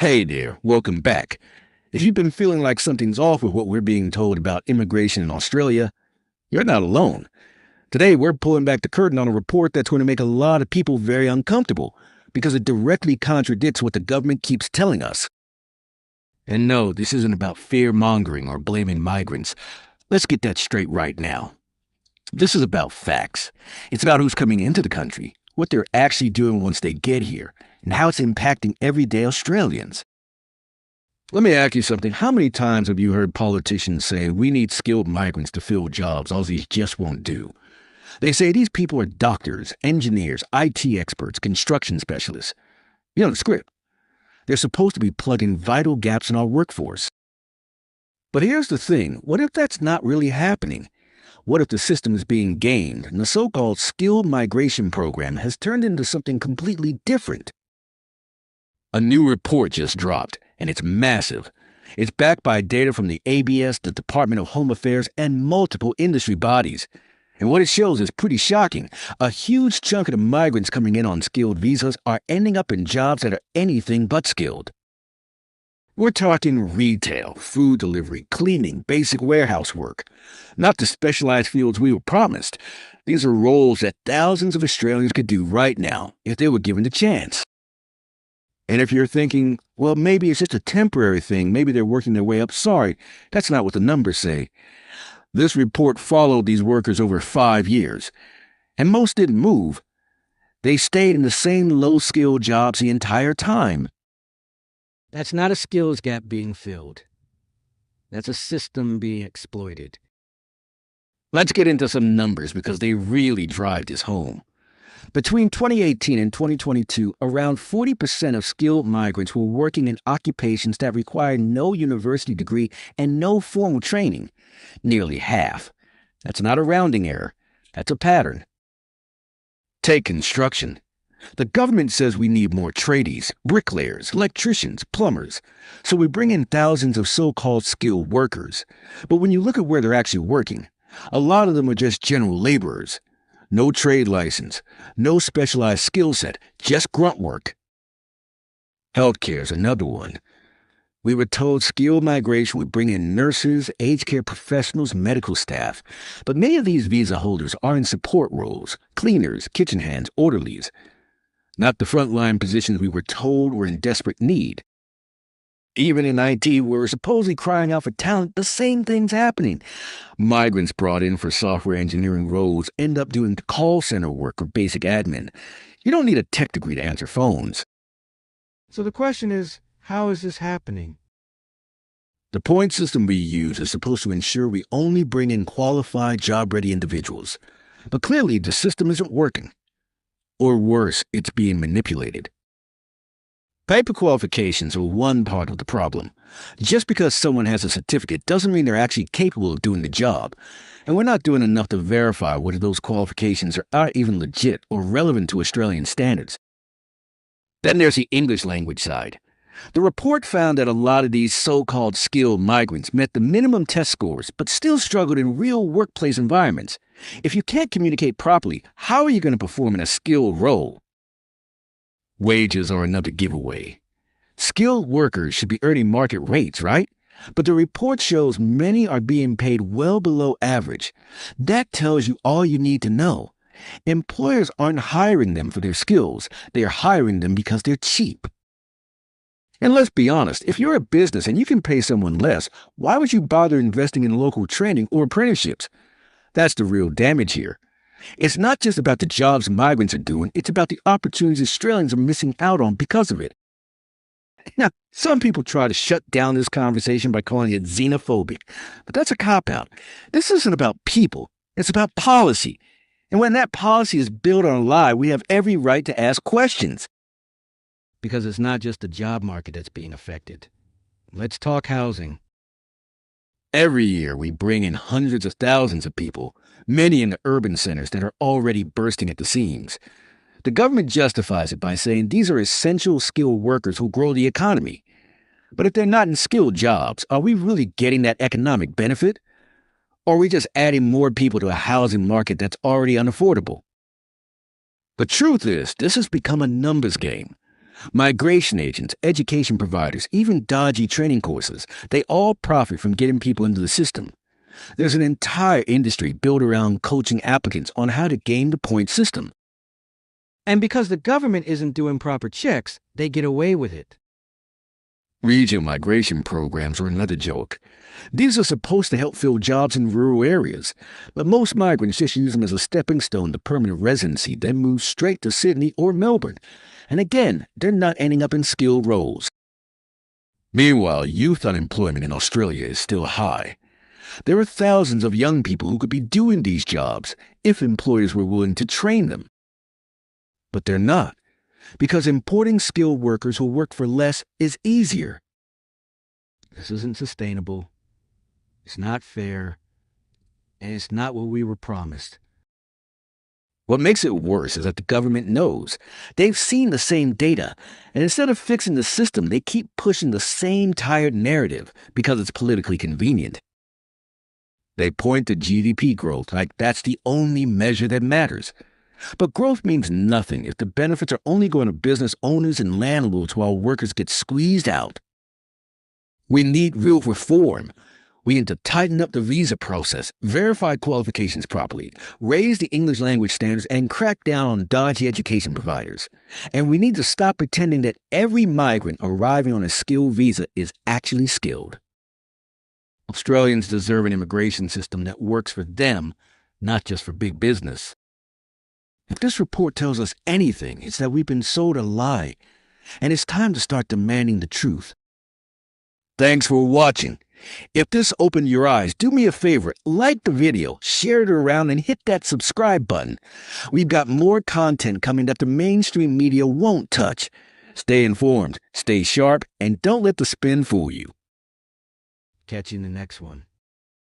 Hey there, welcome back. If you've been feeling like something's off with what we're being told about immigration in Australia, you're not alone. Today, we're pulling back the curtain on a report that's going to make a lot of people very uncomfortable because it directly contradicts what the government keeps telling us. And no, this isn't about fear-mongering or blaming migrants. Let's get that straight right now. This is about facts. It's about who's coming into the country, what they're actually doing once they get here, and how it's impacting everyday Australians. Let me ask you something. How many times have you heard politicians say, we need skilled migrants to fill jobs Aussies just won't do? They say these people are doctors, engineers, IT experts, construction specialists. You know the script. They're supposed to be plugging vital gaps in our workforce. But here's the thing. What if that's not really happening? What if the system is being gamed and the so-called skilled migration program has turned into something completely different? A new report just dropped, and it's massive. It's backed by data from the ABS, the Department of Home Affairs, and multiple industry bodies. And what it shows is pretty shocking. A huge chunk of the migrants coming in on skilled visas are ending up in jobs that are anything but skilled. We're talking retail, food delivery, cleaning, basic warehouse work. Not the specialized fields we were promised. These are roles that thousands of Australians could do right now if they were given the chance. And if you're thinking, well, maybe it's just a temporary thing, maybe they're working their way up, sorry, that's not what the numbers say. This report followed these workers over 5 years, and most didn't move. They stayed in the same low-skilled jobs the entire time. That's not a skills gap being filled. That's a system being exploited. Let's get into some numbers because they really drive this home. Between 2018 and 2022, around 40% of skilled migrants were working in occupations that require no university degree and no formal training. Nearly half. That's not a rounding error. That's a pattern. Take construction. The government says we need more tradies, bricklayers, electricians, plumbers. So we bring in thousands of so-called skilled workers. But when you look at where they're actually working, a lot of them are just general laborers. No trade license, no specialized skill set, just grunt work. Healthcare's another one. We were told skilled migration would bring in nurses, aged care professionals, medical staff. But many of these visa holders are in support roles, cleaners, kitchen hands, orderlies. Not the frontline positions we were told were in desperate need. Even in IT, where we're supposedly crying out for talent, the same thing's happening. Migrants brought in for software engineering roles end up doing call center work or basic admin. You don't need a tech degree to answer phones. So the question is, how is this happening? The point system we use is supposed to ensure we only bring in qualified, job-ready individuals. But clearly, the system isn't working. Or worse, it's being manipulated. Paper qualifications are one part of the problem. Just because someone has a certificate doesn't mean they're actually capable of doing the job. And we're not doing enough to verify whether those qualifications are even legit or relevant to Australian standards. Then there's the English language side. The report found that a lot of these so-called skilled migrants met the minimum test scores but still struggled in real workplace environments. If you can't communicate properly, how are you going to perform in a skilled role? Wages are another giveaway. Skilled workers should be earning market rates, right? But the report shows many are being paid well below average. That tells you all you need to know. Employers aren't hiring them for their skills. They are hiring them because they're cheap. And let's be honest, if you're a business and you can pay someone less, why would you bother investing in local training or apprenticeships? That's the real damage here. It's not just about the jobs migrants are doing, it's about the opportunities Australians are missing out on because of it. Now, some people try to shut down this conversation by calling it xenophobic, but that's a cop-out. This isn't about people, it's about policy. And when that policy is built on a lie, we have every right to ask questions. Because it's not just the job market that's being affected. Let's talk housing. Every year, we bring in hundreds of thousands of people, many in the urban centers that are already bursting at the seams. The government justifies it by saying these are essential skilled workers who grow the economy. But if they're not in skilled jobs, are we really getting that economic benefit? Or are we just adding more people to a housing market that's already unaffordable? The truth is, this has become a numbers game. Migration agents, education providers, even dodgy training courses, they all profit from getting people into the system. There's an entire industry built around coaching applicants on how to game the point system. And because the government isn't doing proper checks, they get away with it. Regional migration programs are another joke. These are supposed to help fill jobs in rural areas, but most migrants just use them as a stepping stone to permanent residency, then move straight to Sydney or Melbourne. And again, they're not ending up in skilled roles. Meanwhile, youth unemployment in Australia is still high. There are thousands of young people who could be doing these jobs if employers were willing to train them. But they're not, because importing skilled workers who work for less is easier. This isn't sustainable. It's not fair. And it's not what we were promised. What makes it worse is that the government knows. They've seen the same data, and instead of fixing the system, they keep pushing the same tired narrative because it's politically convenient. They point to GDP growth like that's the only measure that matters. But growth means nothing if the benefits are only going to business owners and landlords while workers get squeezed out. We need real reform. We need to tighten up the visa process, verify qualifications properly, raise the English language standards, and crack down on dodgy education providers. And we need to stop pretending that every migrant arriving on a skilled visa is actually skilled. Australians deserve an immigration system that works for them, not just for big business. If this report tells us anything, it's that we've been sold a lie, and it's time to start demanding the truth. Thanks for watching. If this opened your eyes, do me a favor, like the video, share it around, and hit that subscribe button. We've got more content coming that the mainstream media won't touch. Stay informed, stay sharp, and don't let the spin fool you. Catch you in the next one.